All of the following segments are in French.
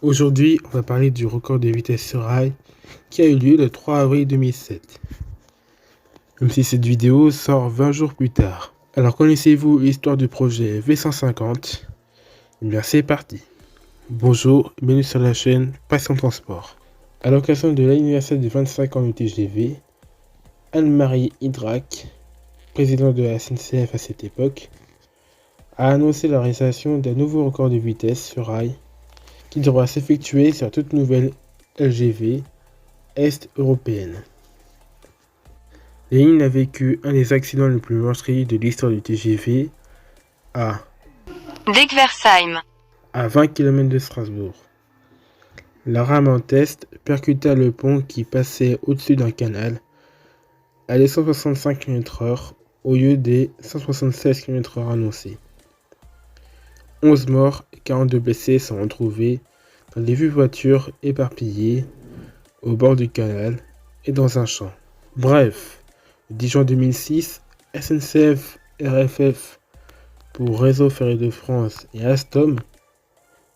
Aujourd'hui, on va parler du record de vitesse sur rail qui a eu lieu le 3 avril 2007. Même si cette vidéo sort 20 jours plus tard. Alors connaissez-vous l'histoire du projet V150? Eh bien c'est parti. Bonjour, bienvenue sur la chaîne Passion Transport. À l'occasion de l'anniversaire des 25 ans du TGV, Anne-Marie Idrac, présidente de la SNCF à cette époque, a annoncé la réalisation d'un nouveau record de vitesse sur rail qui devra s'effectuer sur toute nouvelle LGV Est européenne. La ligne a vécu un des accidents les plus meurtriers de l'histoire du TGV à Degversheim. à 20 km de Strasbourg. La rame en test percuta le pont qui passait au-dessus d'un canal à 165 km/h au lieu des 176 km/h annoncés. 11 morts et 42 blessés sont retrouvés dans des voitures éparpillées au bord du canal et dans un champ. Bref, le 10 juin 2006, SNCF, RFF pour Réseau Ferré de France et Alstom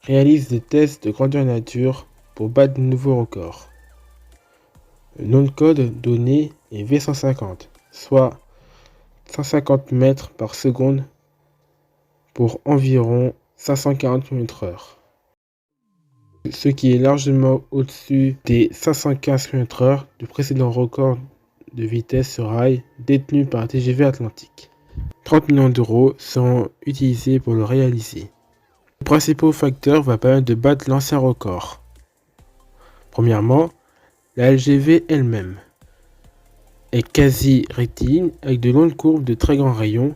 réalisent des tests de grandeur nature pour battre de nouveaux records. Le nom de code donné est V150, soit 150 mètres par seconde pour environ 540 km/h. Ce qui est largement au-dessus des 515 km/h du précédent record de vitesse sur rail détenu par TGV Atlantique. 30 millions d'euros seront utilisés pour le réaliser. Les principaux facteurs vont permettre de battre l'ancien record. Premièrement, la LGV elle-même est quasi rectiligne avec de longues courbes de très grands rayons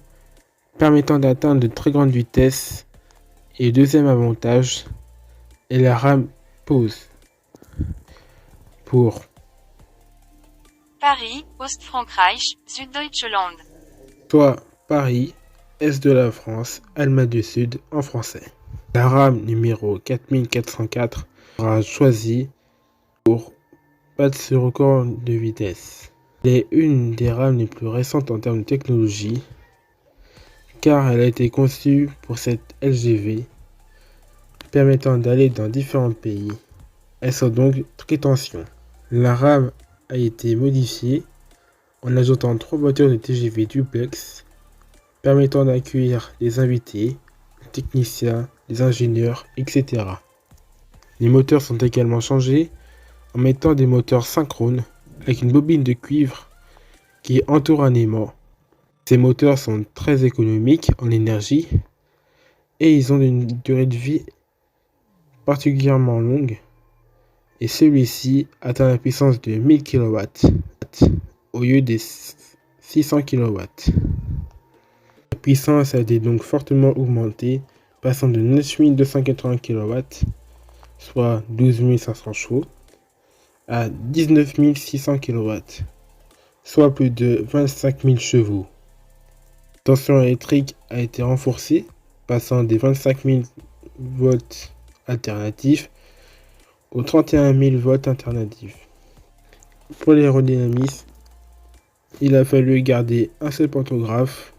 permettant d'atteindre de très grandes vitesses. Et le deuxième avantage est la rame pause pour Paris, Ostfrankreich, Süddeutschland. soit Paris, Est de la France, Allemagne du Sud en français. La rame numéro 4404 sera choisie pour battre ce record de vitesse. Elle est une des rames les plus récentes en termes de technologie car elle a été conçue pour cette LGV permettant d'aller dans différents pays. Elle sort donc très tension. La rame a été modifiée en ajoutant 3 voitures de TGV duplex permettant d'accueillir des invités, des techniciens, des ingénieurs, etc. Les moteurs sont également changés en mettant des moteurs synchrones avec une bobine de cuivre qui entoure un aimant. Ces moteurs sont très économiques en énergie et ils ont une durée de vie particulièrement longue et celui-ci atteint la puissance de 1000 kW au lieu des 600 kW. La puissance a été donc fortement augmentée, passant de 9280 kW, soit 12 500 chevaux, à 19 600 kW, soit plus de 25 000 chevaux. La tension électrique a été renforcée, passant des 25 000 volts alternatifs aux 31 000 volts alternatifs. Pour l'aérodynamisme, il a fallu garder un seul pantographe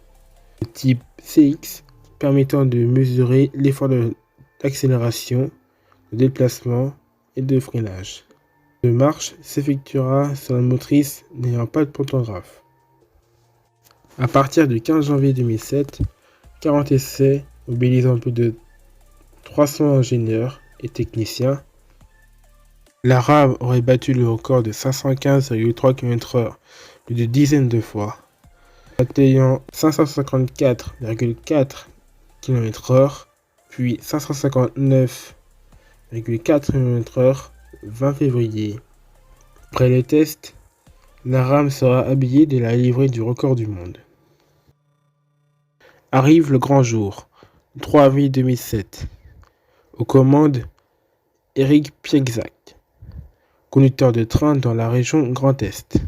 de type CX permettant de mesurer l'effort d'accélération, de déplacement et de freinage. La marche s'effectuera sur la motrice n'ayant pas de pantographe. À partir du 15 janvier 2007, 40 essais mobilisant plus de 300 ingénieurs et techniciens, la rame aurait battu le record de 515,3 km/h plus de dizaines de fois, atteignant 554,4 km/h, puis 559,4 km/h 20 février. Après les tests, la rame sera habillée de la livrée du record du monde. Arrive le grand jour, 3 avril 2007. Aux commandes, Eric Piegzac, conducteur de train dans la région Grand Est.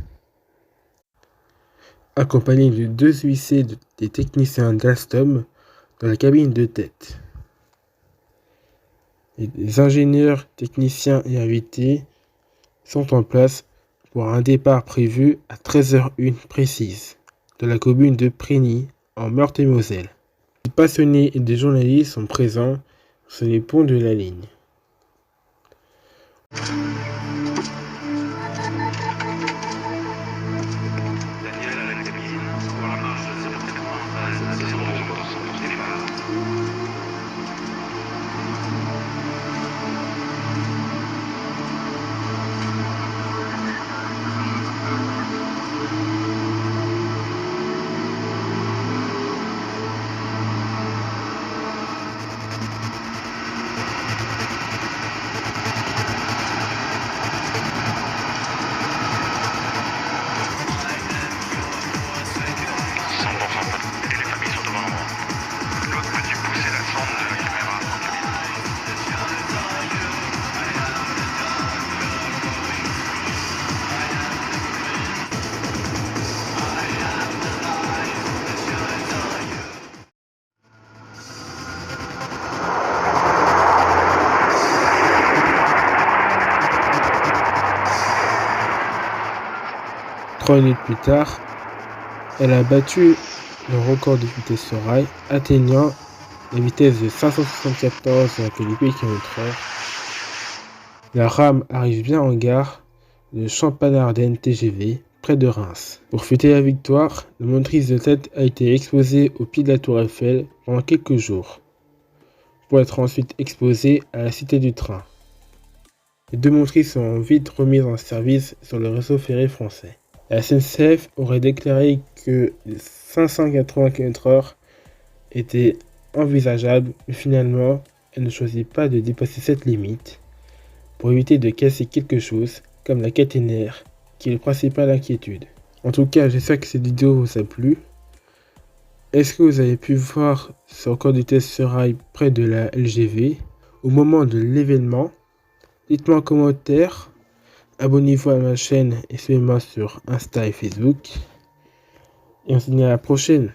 Accompagné de 2 huissiers des techniciens d'Alstom dans la cabine de tête. Les ingénieurs, techniciens et invités sont en place pour un départ prévu à 13h01 précise de la commune de Prigny en Meurthe-et-Moselle. Des passionnés et des journalistes sont présents sur les ponts de la ligne. 3 minutes plus tard, elle a battu le record de vitesse sur rail, atteignant la vitesse de 574,8 km/h. La rame arrive bien en gare de Champagne-Ardenne TGV, près de Reims. Pour fêter la victoire, la motrice de tête a été exposée au pied de la Tour Eiffel pendant quelques jours, pour être ensuite exposée à la Cité du Train. Les deux motrices seront vite remises en service sur le réseau ferré français. La SNCF aurait déclaré que 580 km/h était envisageable, mais finalement, elle ne choisit pas de dépasser cette limite pour éviter de casser quelque chose comme la caténaire, qui est le principal inquiétude. En tout cas, j'espère que cette vidéo vous a plu. Est-ce que vous avez pu voir ce record de vitesse sur rail près de la LGV au moment de l'événement? Dites-moi en commentaire. Abonnez-vous à ma chaîne et suivez-moi sur Insta et Facebook. Et on se dit à la prochaine.